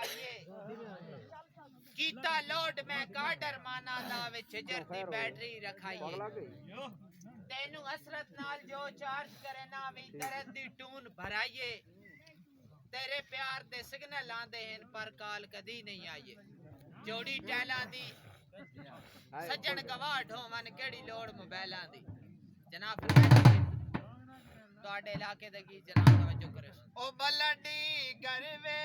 रखाइए कीता लोड में गाडर माना ला विच जरती बैटरी रखाइए तेनू हसरत नाल जो चार्ज करे ना भी दर्द दी टून भराइए तेरे प्यार दे सिग्नल आंदे हैं पर काल कदी नहीं आइए जोड़ी टैला दी सज्जन गवाह ढोवन केड़ी लोड़ मोबाइलां दी जनाब ਤੁਹਾਡੇ ਇਲਾਕੇ ਦਾ ਕੀ ਜਨਾਬ ਤਵੱਜੋ ਕਰੇ ओ बलडी गरवे